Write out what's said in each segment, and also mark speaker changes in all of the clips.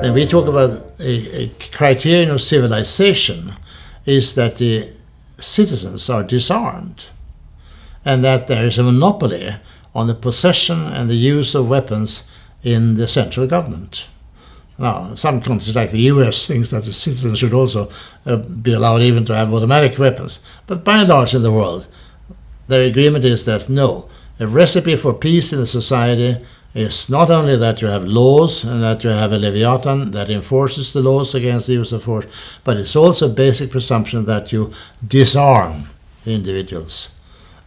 Speaker 1: When we talk about a criterion of civilization, is that the citizens are disarmed, and that there is a monopoly on the possession and the use of weapons in the central government. Now, some countries like the US thinks that the citizens should also be allowed even to have automatic weapons. But by and large in the world, their agreement is that no, a recipe for peace in the society is not only that you have laws and that you have a leviathan that enforces the laws against the use of force, but it's also a basic presumption that you disarm individuals.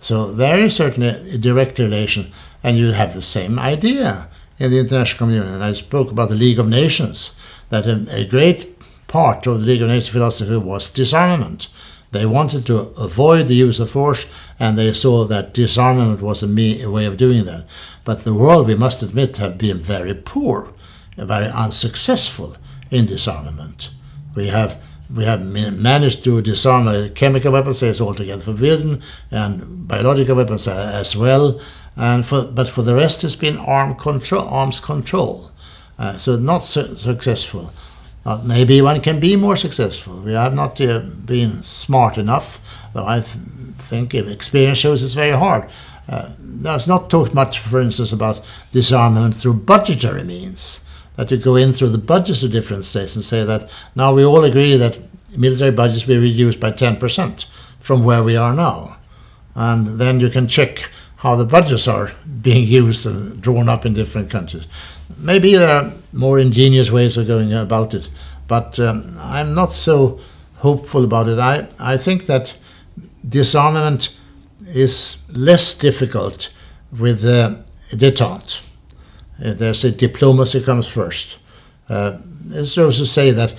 Speaker 1: So there is certainly a direct relation, and you have the same idea in the international community. And I spoke about the League of Nations, that a great part of the League of Nations philosophy was disarmament. They wanted to avoid the use of force, and they saw that disarmament was a way of doing that. But the world, we must admit, have been very poor, very unsuccessful in disarmament. We have managed to disarm chemical weapons, it's altogether forbidden, and biological weapons as well. But for the rest, it's been arms control. So not successful. Maybe one can be more successful. We have not been smart enough, though I think experience shows it's very hard. There's not talked much, for instance, about disarmament through budgetary means, that you go in through the budgets of different states and say that now we all agree that military budgets be reduced by 10% from where we are now. And then you can check how the budgets are being used and drawn up in different countries. Maybe there are more ingenious ways of going about it, but I'm not so hopeful about it. I think that disarmament is less difficult with détente. There's a diplomacy comes first. It's also say that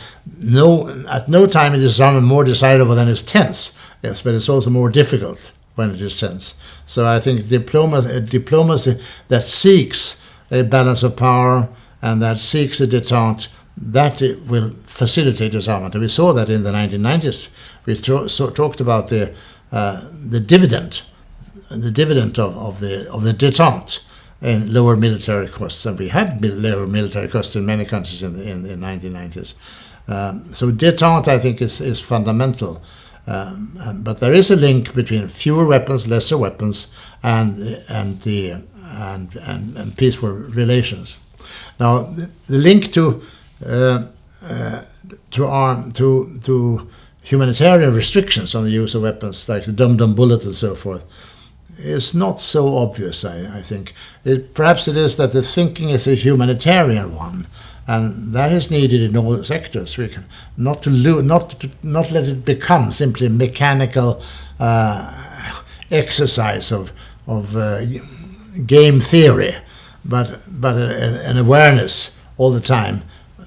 Speaker 1: at no time is disarmament more desirable than it's tense. Yes, but it's also more difficult when it is tense. So I think diplomacy that seeks a balance of power and that seeks a détente, that it will facilitate disarmament. And we saw that in the 1990s. We talked about the dividend of the détente in lower military costs, and we had lower military costs in many countries in the 1990s. So détente, I think, is fundamental. But there is a link between fewer weapons, lesser weapons, and peaceful relations. Now, the link to humanitarian restrictions on the use of weapons, like the dum-dum bullet and so forth, is not so obvious. I think perhaps it is that the thinking is a humanitarian one. And that is needed in all sectors. We can not let it become simply a mechanical exercise of game theory, but an awareness all the time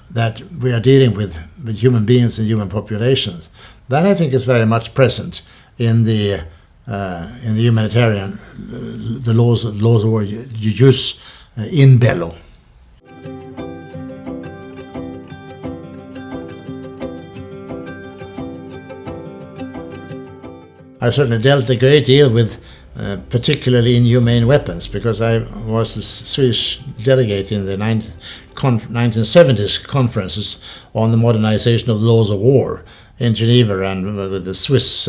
Speaker 1: that we are dealing with human beings and human populations. That I think is very much present in the humanitarian the laws of war, jus in bello. I certainly dealt a great deal with particularly inhumane weapons, because I was the Swedish delegate in the 1970s conferences on the modernization of the laws of war in Geneva, and with the Swiss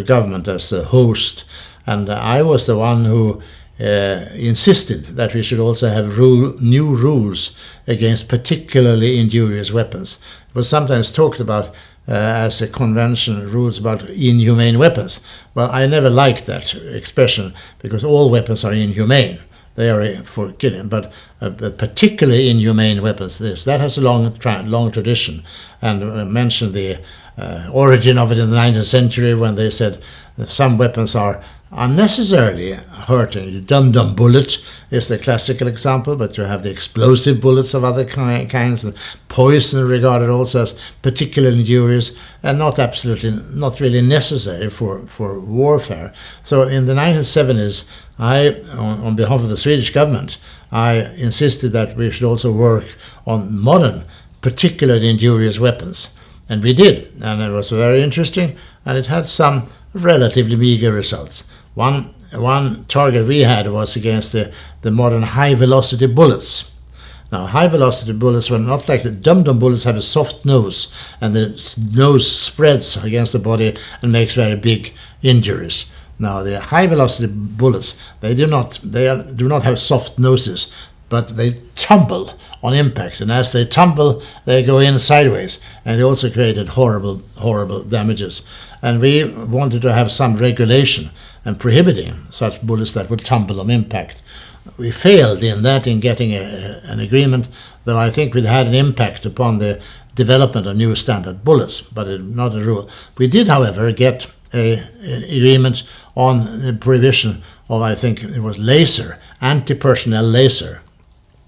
Speaker 1: government as a host. And I was the one who insisted that we should also have new rules against particularly injurious weapons. It was sometimes talked about as a convention, rules about inhumane weapons. Well, I never liked that expression, because all weapons are inhumane. They are for killing, but particularly inhumane weapons. That has a long tradition, and mentioned the origin of it in the 19th century, when they said that some weapons are unnecessarily hurting. The dum-dum bullet is the classical example, but you have the explosive bullets of other kinds, and poison regarded also as particularly injurious and not really necessary for warfare. So in the 1970s, on behalf of the Swedish government, I insisted that we should also work on modern, particularly injurious weapons. And we did, and it was very interesting, and it had some relatively meager results. One target we had was against the modern high-velocity bullets. Now, high-velocity bullets were not like the dum-dum bullets have a soft nose, and the nose spreads against the body and makes very big injuries. Now, the high-velocity bullets, they do not have soft noses, but they tumble on impact, and as they tumble, they go in sideways, and they also created horrible, horrible damages. And we wanted to have some regulation and prohibiting such bullets that would tumble on impact. We failed in that, in getting an agreement, though I think we'd had an impact upon the development of new standard bullets, but not a rule. We did, however, get an agreement on the prohibition of, I think it was laser, anti-personnel laser.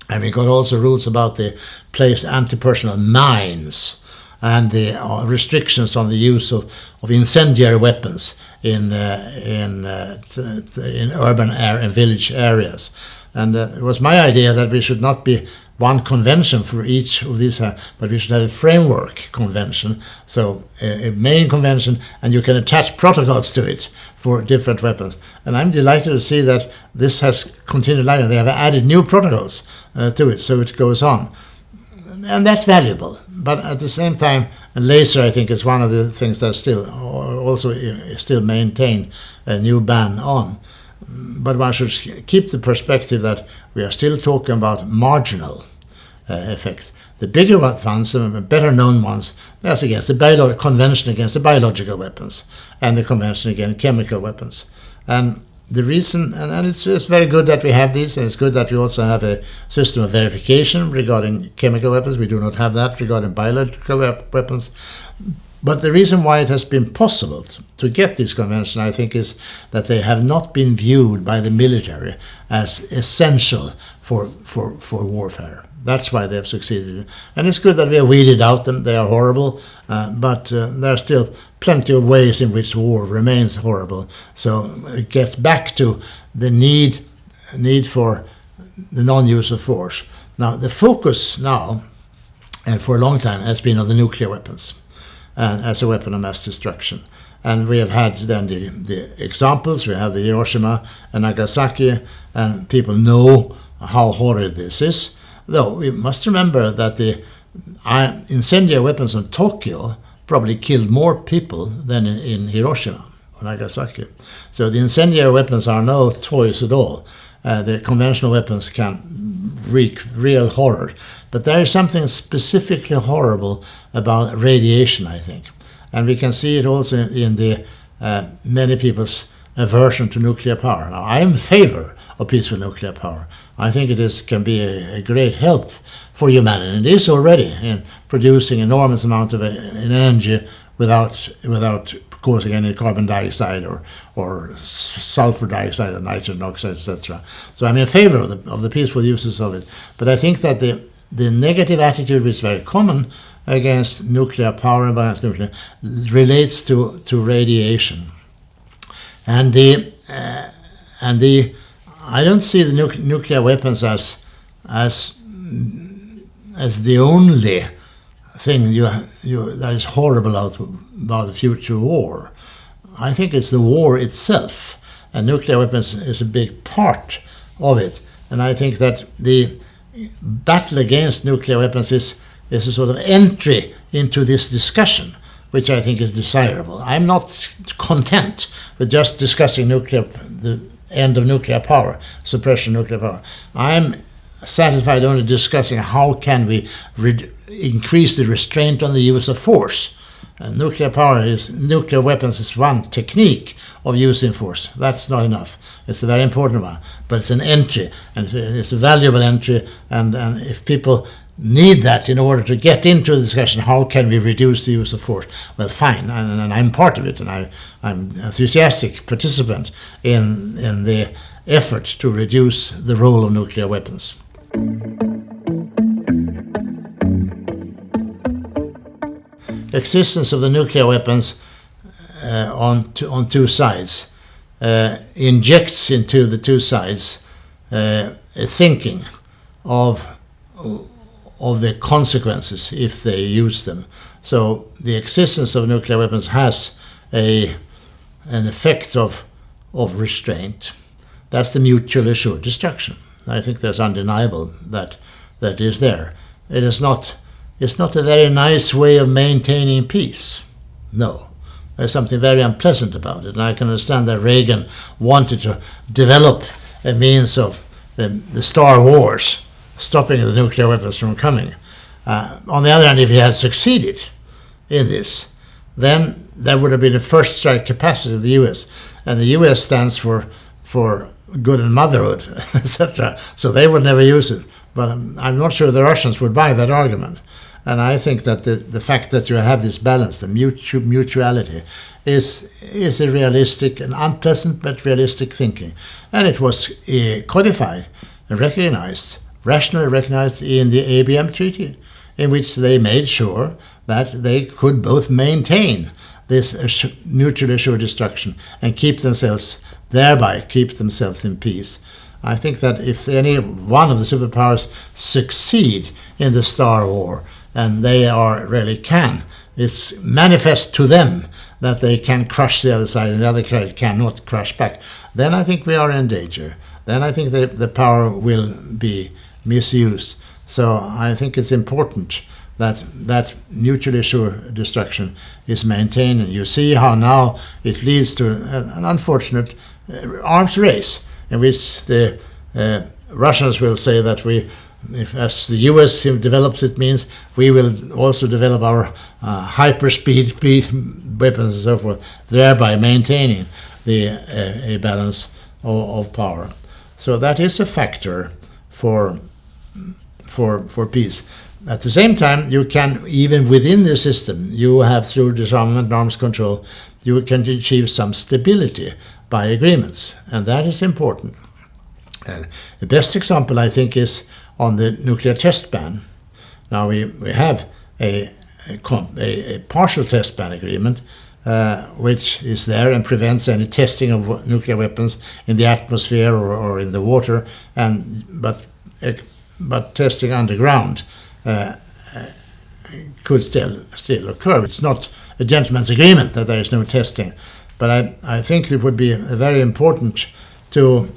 Speaker 1: And we got also rules about the place anti-personnel mines and the restrictions on the use of incendiary weapons in urban and village areas. And it was my idea that we should not be one convention for each of these, but we should have a framework convention, so a main convention, and you can attach protocols to it for different weapons. And I'm delighted to see that this has continued like that. They have added new protocols to it, so it goes on. And that's valuable. But at the same time, laser, I think, is one of the things that still maintain a new ban on. But one should keep the perspective that we are still talking about marginal effects. The bigger ones, the better known ones, that's against the convention against the biological weapons and the convention against chemical weapons. And the reason, and it's very good that we have these, and it's good that we also have a system of verification regarding chemical weapons. We do not have that regarding biological weapons. But the reason why it has been possible to get these conventions, I think, is that they have not been viewed by the military as essential for warfare. That's why they have succeeded. And it's good that we have weeded out them. They are horrible, but there are still plenty of ways in which war remains horrible. So it gets back to the need for the non-use of force. Now, the focus now, and for a long time, has been on the nuclear weapons as a weapon of mass destruction. And we have had then the examples. We have the Hiroshima and Nagasaki, and people know how horrid this is. Though we must remember that the incendiary weapons in Tokyo probably killed more people than in Hiroshima or Nagasaki. So the incendiary weapons are no toys at all. The conventional weapons can wreak real horror. But there is something specifically horrible about radiation, I think. And we can see it also in the many people's aversion to nuclear power. Now, I am in favor of peaceful nuclear power. I think can be a great help for humanity. And it is already in producing enormous amounts of energy without causing any carbon dioxide or sulfur dioxide or nitrogen oxide, etc. So I'm in favor of the peaceful uses of it. But I think that the negative attitude, which is very common against nuclear power and against nuclear, relates to radiation. And I don't see the nuclear weapons as the only thing that is horrible about the future war. I think it's the war itself, and nuclear weapons is a big part of it. And I think that the battle against nuclear weapons is a sort of entry into this discussion, which I think is desirable. I'm not content with just discussing the end of nuclear power, suppression of nuclear power. I'm satisfied only discussing how can we increase the restraint on the use of force. Nuclear weapons is one technique of using force. That's not enough. It's a very important one, but it's an entry, and it's a valuable entry. And if people need that in order to get into the discussion, how can we reduce the use of force? Well, fine, and I'm part of it, and I'm an enthusiastic participant in the effort to reduce the role of nuclear weapons. Existence of the nuclear weapons on two sides injects into the two sides a thinking of the consequences if they use them. So the existence of nuclear weapons has an effect of restraint. That's the mutually assured destruction. I think that's undeniable that that is there. It's not a very nice way of maintaining peace. No. There's something very unpleasant about it. And I can understand that Reagan wanted to develop a means of the Star Wars, stopping the nuclear weapons from coming. On the other hand, if he had succeeded in this, then there would have been a first strike capacity of the US. And the US stands for good and motherhood, etc. So they would never use it. But I'm not sure the Russians would buy that argument. And I think that the fact that you have this balance, the mutuality, is a realistic and unpleasant but realistic thinking. And it was codified and recognized, rationally recognized in the ABM Treaty, in which they made sure that they could both maintain this mutually assured destruction and thereby keep themselves in peace. I think that if any one of the superpowers succeed in the Star War, and they really can, it's manifest to them that they can crush the other side and the other side cannot crush back, then I think we are in danger. Then I think the power will be misused. So I think it's important that mutually assured destruction is maintained. And you see how now it leads to an unfortunate arms race in which the Russians will say that if as the US develops, it means we will also develop our hyperspeed weapons and so forth, thereby maintaining a balance of power. So that is a factor for peace. At the same time, you can, even within the system, you have through disarmament and arms control, you can achieve some stability by agreements, and that is important. The best example, I think, is on the nuclear test ban. Now we have a partial test ban agreement, which is there and prevents any testing of nuclear weapons in the atmosphere or in the water, but testing underground could still occur. It's not a gentleman's agreement that there is no testing, but I think it would be very important to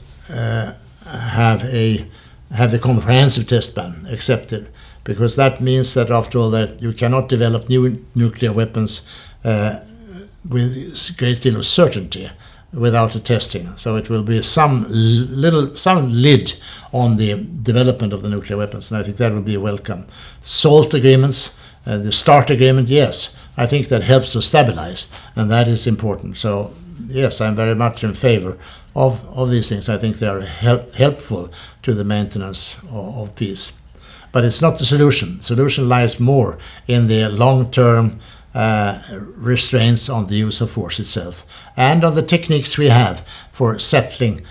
Speaker 1: have the comprehensive test ban accepted, because that means that after all that you cannot develop new nuclear weapons with a great deal of certainty without the testing. So it will be some lid on the development of the nuclear weapons, and I think that will be welcome. SALT agreements, the START agreement, yes, I think that helps to stabilize, and that is important. So yes, I'm very much in favor of these things. I think they are helpful to the maintenance of peace. But it's not the solution. The solution lies more in the long-term restraints on the use of force itself and on the techniques we have for settling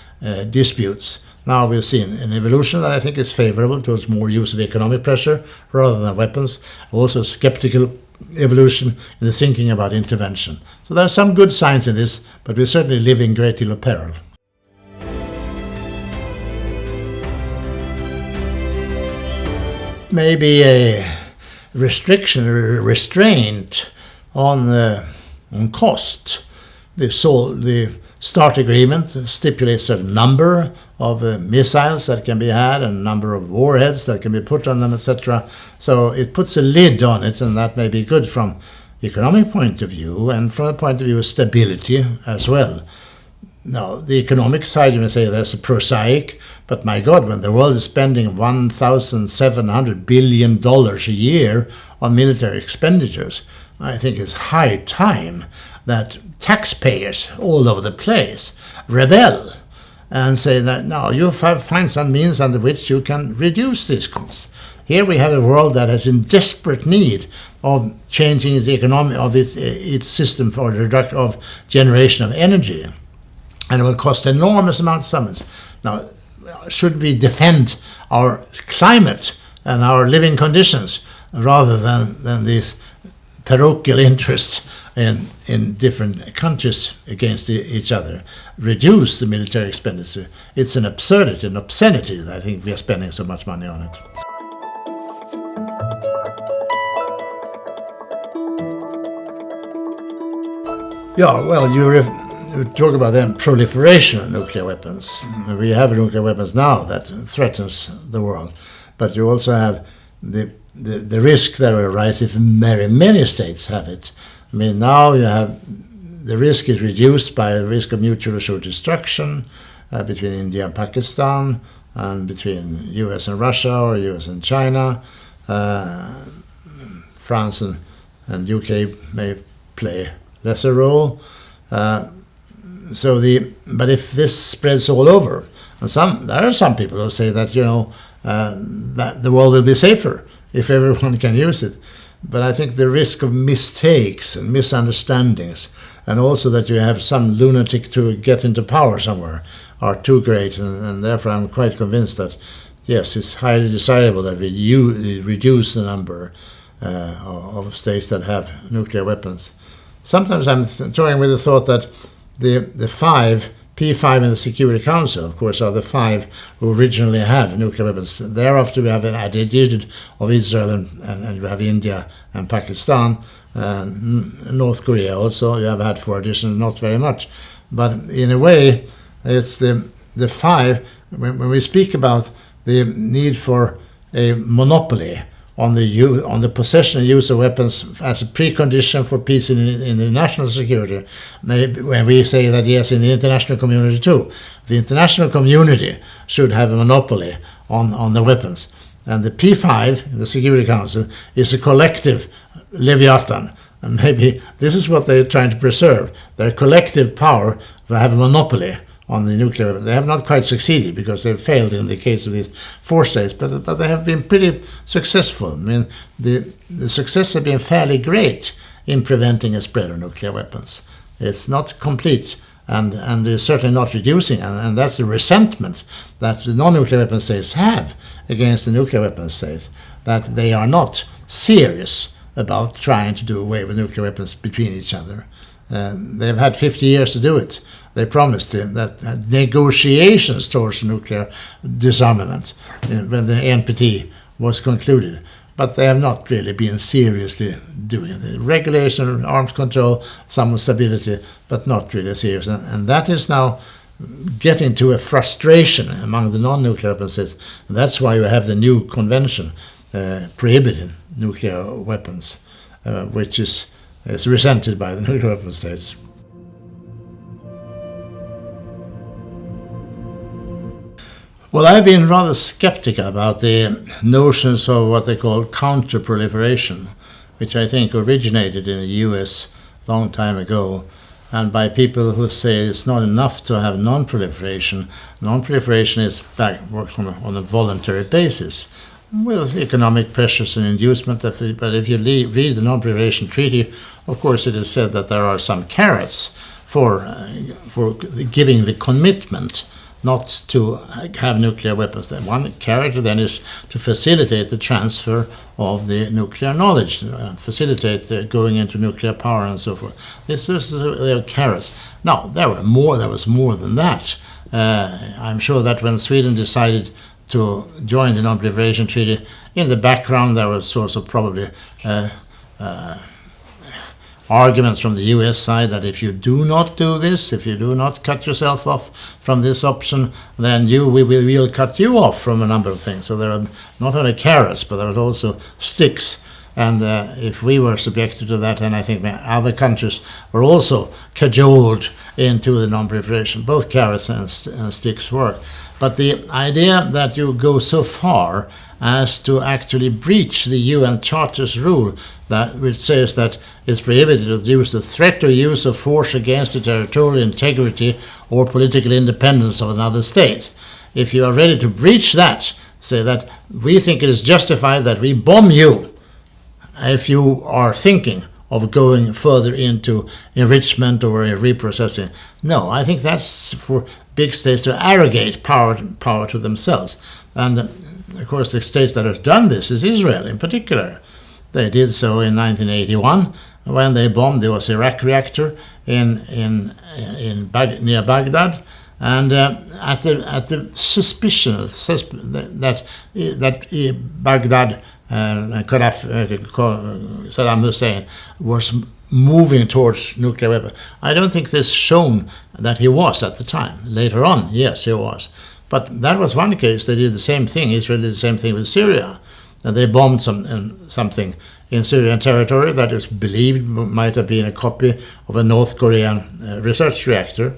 Speaker 1: disputes. Now we've seen an evolution that I think is favorable towards more use of economic pressure rather than weapons. Also skeptical evolution in the thinking about intervention. So there are some good signs in this, but we certainly live in a great deal of peril. Maybe a restriction or a restraint on cost. The START agreement stipulates a number of missiles that can be had and a number of warheads that can be put on them, etc. So it puts a lid on it, and that may be good from economic point of view and from the point of view of stability as well. Now, the economic side, you may say that's a prosaic, but my God, when the world is spending $1,700 billion a year on military expenditures, I think it's high time that taxpayers all over the place rebel and say that now you find some means under which you can reduce these costs. Here we have a world that is in desperate need of changing the economy of its system for the reduction of generation of energy. And it will cost enormous amounts of sums. Now, should we defend our climate and our living conditions rather than these parochial interests in different countries against each other? Reduce the military expenditure. It's an absurdity, an obscenity that I think we are spending so much money on it. Yeah, well, you talk about then proliferation of nuclear weapons. Mm-hmm. We have nuclear weapons now that threatens the world. but you also have the risk that will arise if very many states have it. I mean, now you have the risk is reduced by the risk of mutual assured destruction between India and Pakistan, and between US and Russia, or US and China. France and UK may play lesser role. But if this spreads all over, and there are some people who say that that the world will be safer if everyone can use it. But I think the risk of mistakes and misunderstandings, and also that you have some lunatic to get into power somewhere, are too great, and therefore I'm quite convinced that yes, it's highly desirable that we reduce the number of states that have nuclear weapons. Sometimes I'm toying with the thought that the five, P5 in the Security Council, of course, are the five who originally have nuclear weapons. Thereafter we have an addition of Israel and we have India and Pakistan, North Korea also. You have had 4 additions, not very much. But in a way, it's the five, when we speak about the need for a monopoly on the possession and use of weapons as a precondition for peace in the national security. Maybe when we say that yes, in the international community too, the international community should have a monopoly on the weapons. And the P5 in the Security Council is a collective leviathan. And maybe this is what they're trying to preserve, their collective power to have a monopoly on the nuclear weapons. They have not quite succeeded because they've failed in the case of these 4 states, but they have been pretty successful. I mean, the success has been fairly great in preventing a spread of nuclear weapons. It's not complete, and it's certainly not reducing, and that's the resentment that the non-nuclear weapon states have against the nuclear weapon states, that they are not serious about trying to do away with nuclear weapons between each other. They've had 50 years to do it. They promised that negotiations towards nuclear disarmament when the NPT was concluded, but they have not really been seriously doing it. Regulation, arms control, some stability, but not really serious. And that is now getting to a frustration among the non-nuclear weapon states. And that's why you have the new convention prohibiting nuclear weapons, which is resented by the nuclear weapon states. Well, I've been rather skeptical about the notions of what they call counter-proliferation, which I think originated in the US a long time ago, and by people who say it's not enough to have non-proliferation. Non-proliferation is works on a voluntary basis, with economic pressures and inducement. But if you read the Non-Proliferation Treaty, of course it is said that there are some carrots for giving the commitment not to have nuclear weapons. One carrot then is to facilitate the transfer of the nuclear knowledge, facilitate the going into nuclear power and so forth. This is the carrots. Now, there was more than that. I'm sure that when Sweden decided to join the Non-Proliferation Treaty, in the background there was also probably arguments from the US side that if you do not do this, if you do not cut yourself off from this option, then we will cut you off from a number of things. So there are not only carrots, but there are also sticks. And if we were subjected to that, then I think other countries were also cajoled into the non-proliferation. Both carrots and sticks work. But the idea that you go so far as to actually breach the UN Charter's rule, which says that it's prohibited to use the threat or use of force against the territorial integrity or political independence of another state. If you are ready to breach that, say that we think it is justified that we bomb you if you are thinking of going further into enrichment or reprocessing. No, I think that's for big states to arrogate power to themselves. And of course the states that have done this is Israel in particular. They did so in 1981 when they bombed the Iraq reactor near Baghdad. And at the suspicion that Baghdad Saddam Hussein was moving towards nuclear weapons. I don't think this shown that he was at the time. Later on, yes, he was. But that was one case. They did the same thing. Israel did the same thing with Syria. And they bombed something in Syrian territory that is believed might have been a copy of a North Korean research reactor.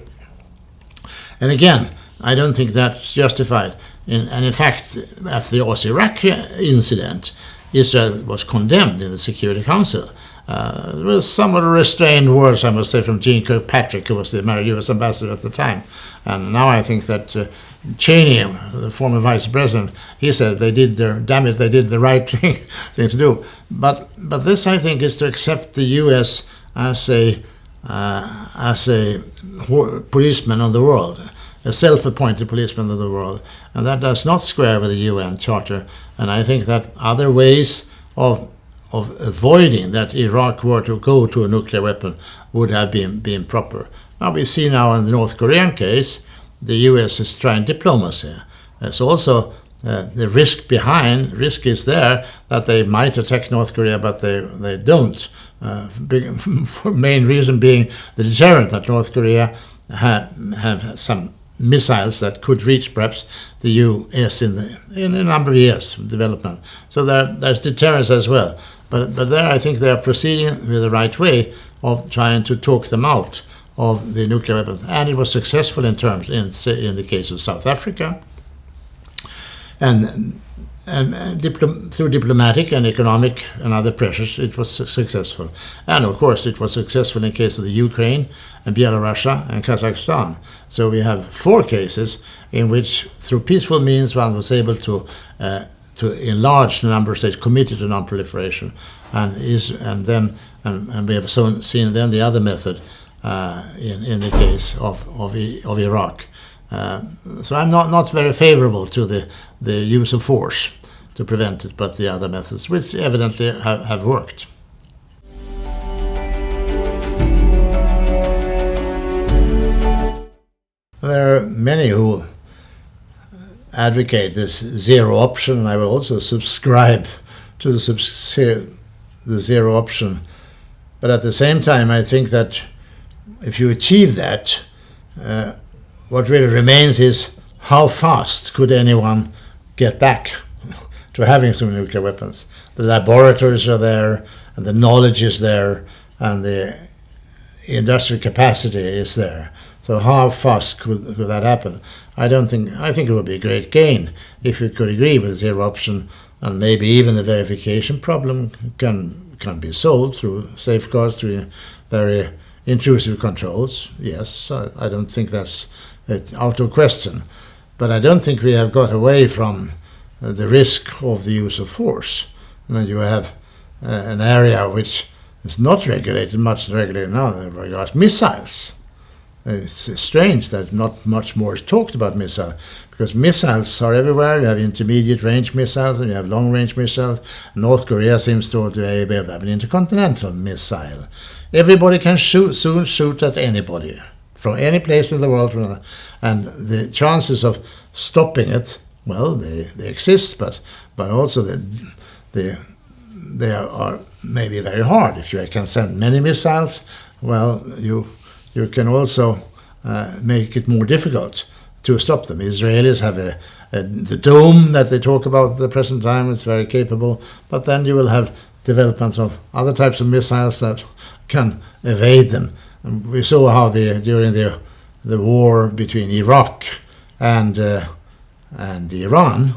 Speaker 1: And again, I don't think that's justified. And in fact, after the Iraq incident, Israel was condemned in the Security Council. With somewhat restrained words, I must say, from Jeane Kirkpatrick, who was the US ambassador at the time. And now I think that Cheney, the former vice president, he said they did the right thing to do. But this, I think, is to accept the US as a policeman of the world, a self-appointed policeman of the world, and that does not square with the UN Charter. And I think that other ways of avoiding that Iraq were to go to a nuclear weapon would have been proper. Now we see now in the North Korean case, the US is trying diplomacy. There's also the risk is there that they might attack North Korea, but they don't. Main reason being the deterrent that North Korea have some missiles that could reach perhaps the US in a number of years of development. So there's deterrence as well. But there I think they are proceeding with the right way of trying to talk them out of the nuclear weapons. And it was successful in the case of South Africa. And through diplomatic and economic and other pressures, it was successful. And of course, it was successful in the case of the Ukraine and Belarus and Kazakhstan. So we have 4 cases in which, through peaceful means, one was able to enlarge the number of states committed to non-proliferation, and we have seen then the other method in the case of Iraq. So I'm not very favorable to the use of force to prevent it, but the other methods, which evidently have worked. There are many who advocate this zero option, and I will also subscribe to the zero option. But at the same time, I think that if you achieve that, what really remains is how fast could anyone get back to having some nuclear weapons. The laboratories are there, and the knowledge is there, and the industrial capacity is there. So how fast could that happen? I think it would be a great gain if we could agree with the zero option, and maybe even the verification problem can be solved through safeguards, through very intrusive controls. Yes, I don't think that's out of question. But I don't think we have got away from the risk of the use of force. And you have an area which is not regulated now in regards to missiles. It's strange that not much more is talked about missiles, because missiles are everywhere. You have intermediate range missiles and you have long range missiles. North Korea seems to be able to have an intercontinental missile. Everybody can soon shoot at anybody from any place in the world, and the chances of stopping it, well, they exist, but also they are maybe very hard. If you can send many missiles, well, you can also make it more difficult to stop them. Israelis have the dome that they talk about at the present time. It's very capable, but then you will have development of other types of missiles that can evade them. And we saw how during the war between Iraq and Iran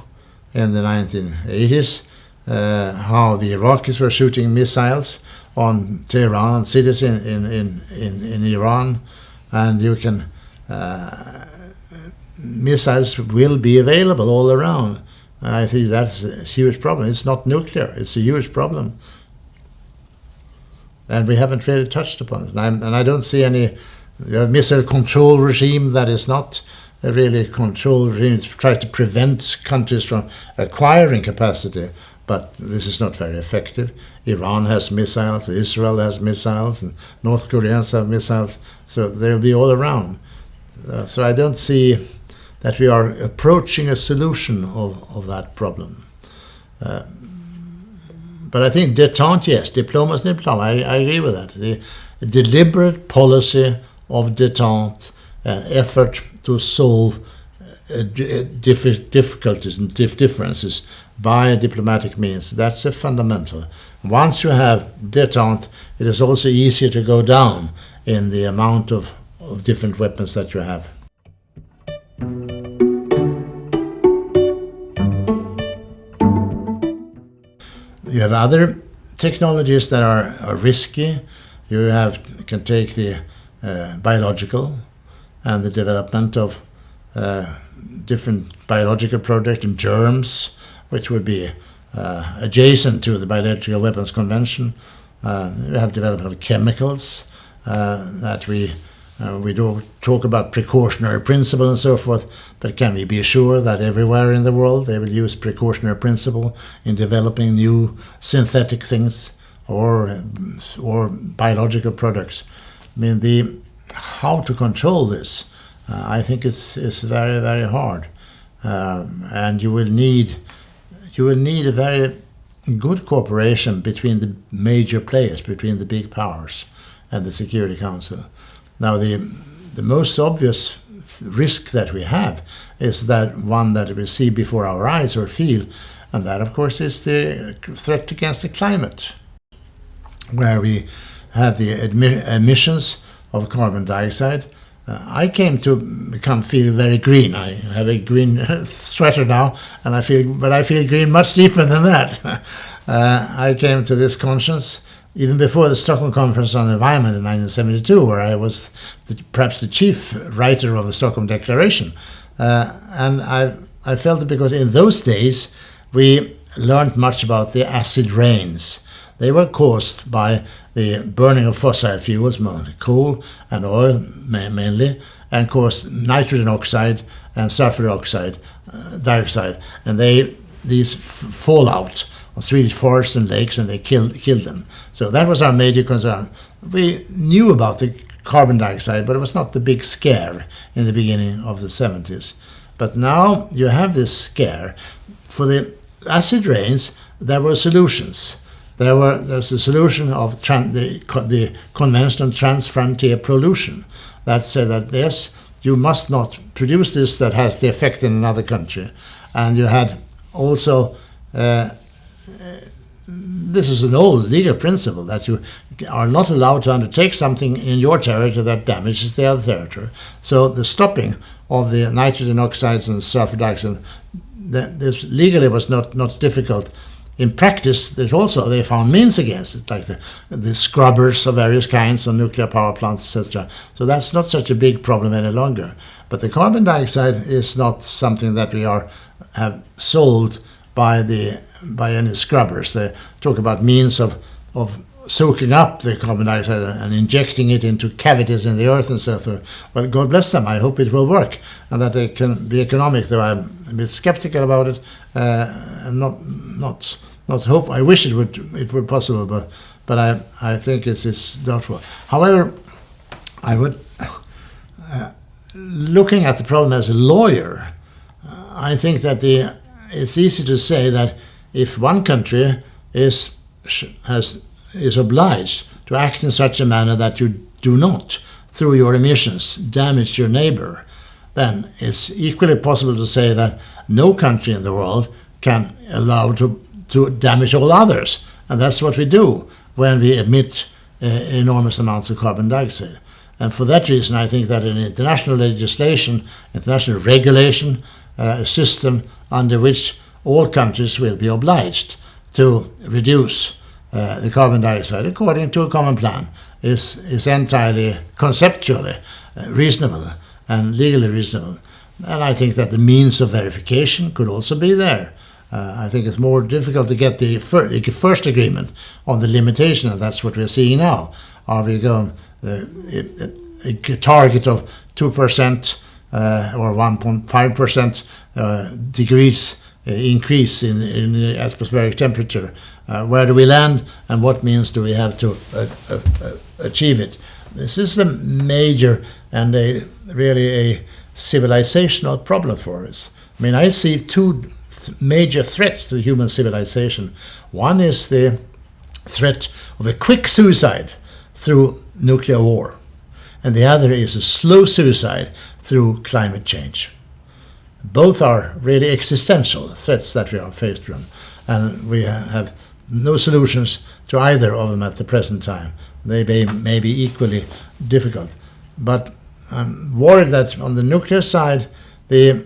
Speaker 1: in the 1980s, how the Iraqis were shooting missiles on Tehran and cities in Iran, and you can missiles will be available all around. I think that's a huge problem. It's not nuclear; it's a huge problem, and we haven't really touched upon it. And I don't see any missile control regime that is not a really control regime. It tries to prevent countries from acquiring capacity. But this is not very effective. Iran has missiles, Israel has missiles, and North Koreans have missiles, so they'll be all around. So I don't see that we are approaching a solution of that problem. But I think détente, yes, diplomacy, I agree with that. The deliberate policy of détente, effort to solve difficulties and differences by diplomatic means. That's a fundamental. Once you have détente, it is also easier to go down in the amount of different weapons that you have. You have other technologies that are risky. You can take the biological and the development of different biological products and germs, which would be adjacent to the Biological Weapons Convention. We have development of chemicals that we do talk about precautionary principle and so forth, but can we be sure that everywhere in the world they will use precautionary principle in developing new synthetic things or biological products? I mean, how to control this, I think is very, very hard, and you will need a very good cooperation between the major players, between the big powers and the Security Council. Now, the most obvious risk that we have is that one that we see before our eyes or feel, and that, of course, is the threat against the climate, where we have the emissions of carbon dioxide. I came to feel very green. I have a green sweater now, and I feel green much deeper than that. I came to this conscience even before the Stockholm Conference on the Environment in 1972, where I was perhaps the chief writer of the Stockholm Declaration. And I felt it because in those days we learned much about the acid rains. They were caused by the burning of fossil fuels, coal and oil mainly, and caused nitrogen oxide and sulfur dioxide. And these fall out on Swedish forests and lakes, and they killed them. So that was our major concern. We knew about the carbon dioxide, but it was not the big scare in the beginning of the 70s. But now you have this scare. For the acid rains, there were solutions. There's a solution of the Convention on Transfrontier Pollution that said that yes, you must not produce this that has the effect in another country. And you had also this is an old legal principle that you are not allowed to undertake something in your territory that damages the other territory. So the stopping of the nitrogen oxides and sulfur dioxide, this legally was not difficult. In practice, they found means against it, like the scrubbers of various kinds on nuclear power plants, etc. So that's not such a big problem any longer. But the carbon dioxide is not something that we have solved by any scrubbers. They talk about means of soaking up the carbon dioxide and injecting it into cavities in the earth and so forth. Well, God bless them. I hope it will work and that they can be economic. Though I'm a bit skeptical about it, and not hope. I wish it were possible, but I think it's doubtful. However, I would, looking at the problem as a lawyer, I think that it's easy to say that if one country is obliged to act in such a manner that you do not, through your emissions, damage your neighbor, then it's equally possible to say that no country in the world can allow to damage all others. And that's what we do when we emit enormous amounts of carbon dioxide. And for that reason, I think that in international legislation, international regulation, a system under which all countries will be obliged to reduce the carbon dioxide according to a common plan is entirely conceptually reasonable and legally reasonable. And I think that the means of verification could also be there. I think it's more difficult to get the first agreement on the limitation, and that's what we're seeing now. Are we going a target of 2% or 1.5% degrees increase in the atmospheric temperature? Where do we land, and what means do we have to achieve it? This is the major and really a civilizational problem for us. I mean, I see two major threats to human civilization. One is the threat of a quick suicide through nuclear war, and the other is a slow suicide through climate change. both are really existential threats that we are faced with, and we have no solutions to either of them at the present time. They may be equally difficult, but I'm worried that on the nuclear side, the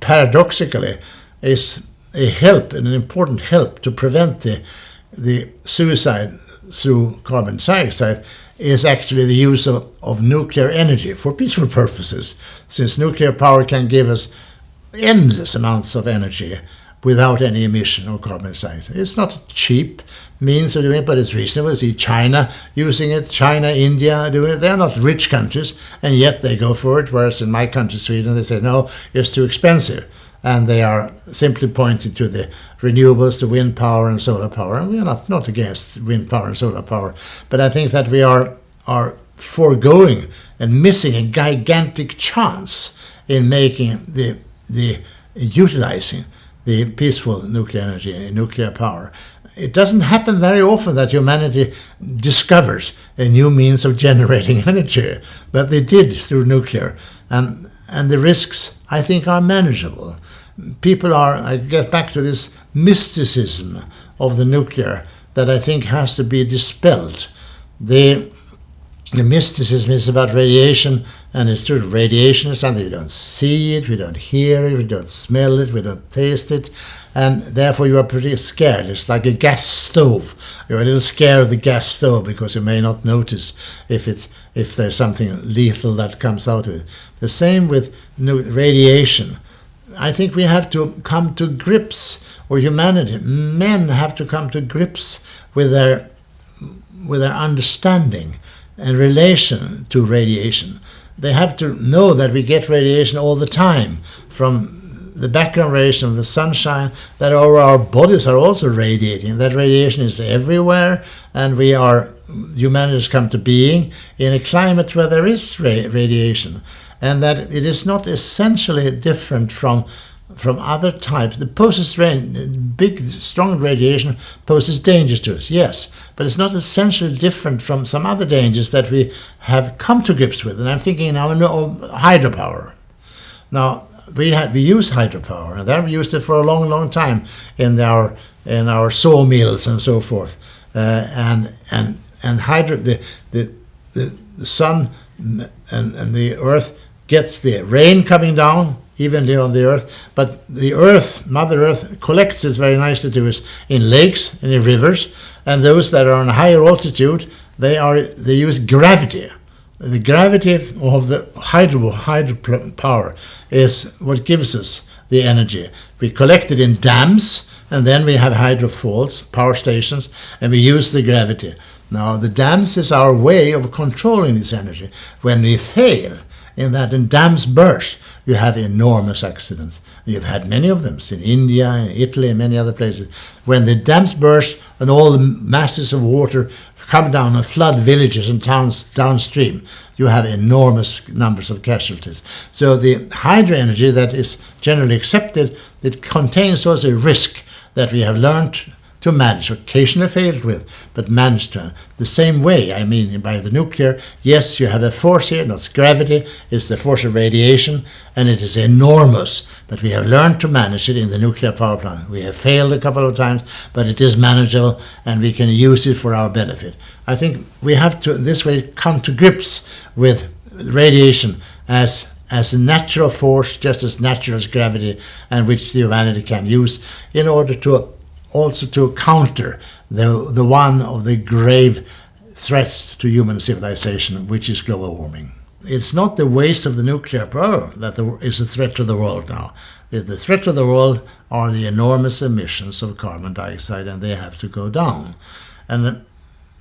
Speaker 1: paradoxically is a help, and an important help to prevent the suicide through carbon dioxide, is actually the use of nuclear energy for peaceful purposes, since nuclear power can give us endless amounts of energy without any emission of carbon dioxide. It's not a cheap means of doing it, but it's reasonable. See China using it, China, India doing it. They are not rich countries, and yet they go for it, whereas in my country, Sweden, they say, no, it's too expensive. And they are simply pointing to the renewables, the wind power and solar power. And we are not against wind power and solar power. But I think that we are foregoing and missing a gigantic chance in making the utilizing the peaceful nuclear energy, nuclear power. It doesn't happen very often that humanity discovers a new means of generating energy, but they did through nuclear. And the risks, I think, are manageable. I get back to this mysticism of the nuclear that I think has to be dispelled. The mysticism is about radiation, and it's true, radiation is something we don't see it, we don't hear it, we don't smell it, we don't taste it, and therefore you are pretty scared. It's like a gas stove. You're a little scared of the gas stove because you may not notice if there's something lethal that comes out of it. The same with radiation. I think we have to come to grips, or humanity, men have to come to grips with their understanding and relation to radiation. They have to know that we get radiation all the time from the background radiation of the sunshine, that our bodies are also radiating. That radiation is everywhere, and humanity has come to being in a climate where there is radiation, and that it is not essentially different from other types. The poses big, strong radiation poses dangers to us, yes, but it's not essentially different from some other dangers that we have come to grips with. And I'm thinking now of hydropower. Now we use hydropower, and they've used it for a long, long time in our sawmills and so forth. And the sun and the earth gets the rain coming down evenly on the earth, but the earth, Mother Earth, collects it very nicely to us in lakes and in rivers, and those that are on a higher altitude, they use gravity. The gravity of the hydropower is what gives us the energy. We collect it in dams, and then we have hydrofalls, power stations, and we use the gravity. Now, the dams is our way of controlling this energy. When we fail in that, and dams burst, you have enormous accidents. You've had many of them in India, in Italy, and many other places. When the dams burst and all the masses of water come down and flood villages and towns downstream, you have enormous numbers of casualties. So the hydro energy that is generally accepted, it contains also a risk that we have learned to manage, occasionally failed with, but managed to. The same way, I mean, by the nuclear, yes, you have a force here, not gravity, it's the force of radiation, and it is enormous, but we have learned to manage it in the nuclear power plant. We have failed a couple of times, but it is manageable, and we can use it for our benefit. I think we have to, in this way, come to grips with radiation as a natural force, just as natural as gravity, and which the humanity can use in order to also to counter the one of the grave threats to human civilization, which is global warming. It's not the waste of the nuclear power that is a threat to the world now. The threat to the world are the enormous emissions of carbon dioxide, and they have to go down. And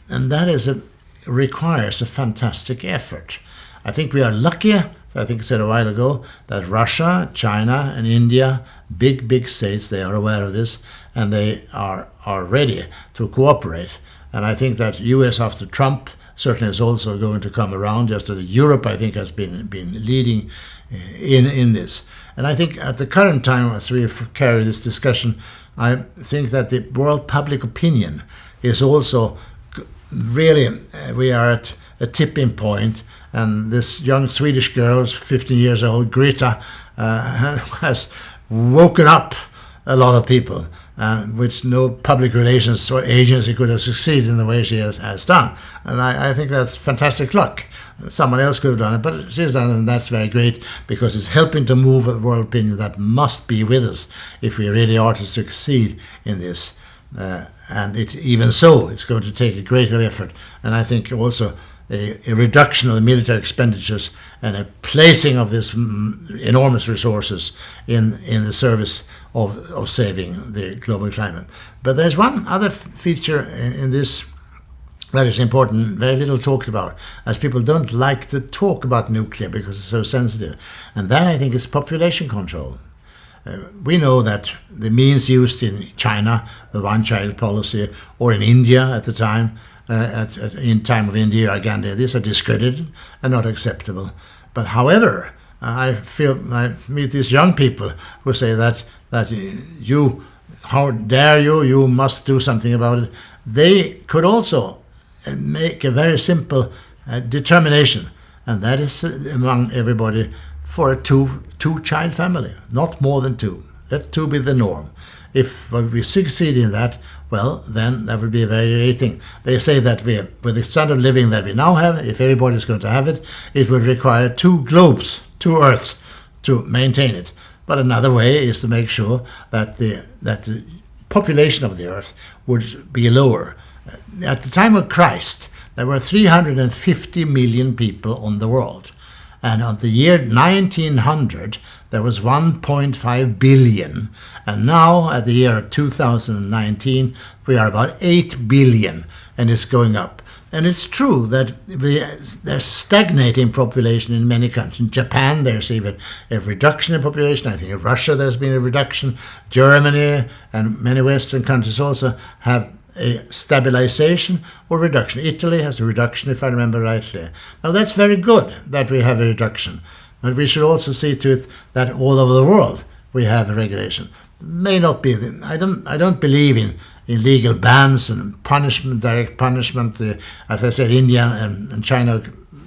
Speaker 1: that requires a fantastic effort. I think we are lucky, I think I said a while ago, that Russia, China, and India, big states, they are aware of this, and they are ready to cooperate. And I think that U.S. after Trump certainly is also going to come around, just as Europe, I think, has been leading in this. And I think at the current time, as we carry this discussion, I think that the world public opinion is also really, we are at a tipping point, And this young Swedish girl, 15 years old, Greta, has woken up a lot of people, which no public relations or agency could have succeeded in the way she has done. And I think that's fantastic luck. Someone else could have done it, but she's done it, and that's very great, because it's helping to move a world opinion that must be with us if we really are to succeed in this. And even so, it's going to take a great deal of effort. And I think also a reduction of the military expenditures and a placing of this enormous resources in the service of saving the global climate. But there's one other feature in this that is important, very little talked about, as people don't like to talk about nuclear because it's so sensitive. And that, I think, is population control. We know that the means used in China, the one-child policy, or in India at the time, in time of Indira Gandhi, these are discredited and not acceptable. But however, I meet these young people who say that you, how dare you must do something about it. They could also make a very simple determination, and that is among everybody for a two-child family, not more than two. Let two be the norm. If we succeed in that, well, then that would be a very great thing. They say that with the standard of living that we now have, if everybody is going to have it, it would require two globes, two Earths, to maintain it. But another way is to make sure that the population of the Earth would be lower. At the time of Christ, there were 350 million people on the world. And on the year 1900, there was 1.5 billion. And now, at the year 2019, we are about 8 billion, and it's going up. And it's true that there's stagnating population in many countries. In Japan, there's even a reduction in population. I think in Russia, there's been a reduction. Germany and many Western countries also have a stabilization or reduction. Italy has a reduction, if I remember rightly. Now, that's very good that we have a reduction, but we should also see to it that all over the world we have a regulation. May not be. I don't believe in legal bans and punishment, direct punishment. As I said, India and China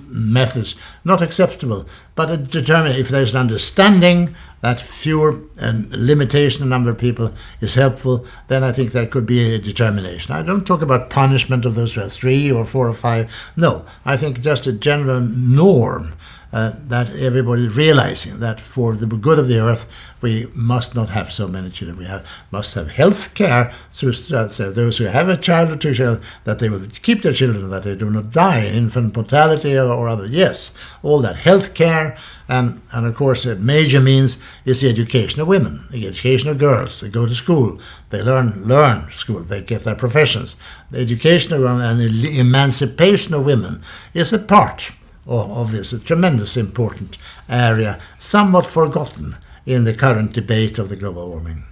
Speaker 1: methods not acceptable. But determine if there's an understanding that fewer and limitation of number of people is helpful, then I think that could be a determination. I don't talk about punishment of those who are 3 or 4 or 5. No, I think just a general norm that everybody is realizing that for the good of the Earth, we must not have so many children. We must have health care so those who have a child or 2 children, that they will keep their children, that they do not die in infant mortality or other. Yes, all that health care. And of course, a major means is the education of women, the education of girls. They go to school, they learn school, they get their professions. The education of women and the emancipation of women is a part of this, a tremendous important area, somewhat forgotten in the current debate of the global warming.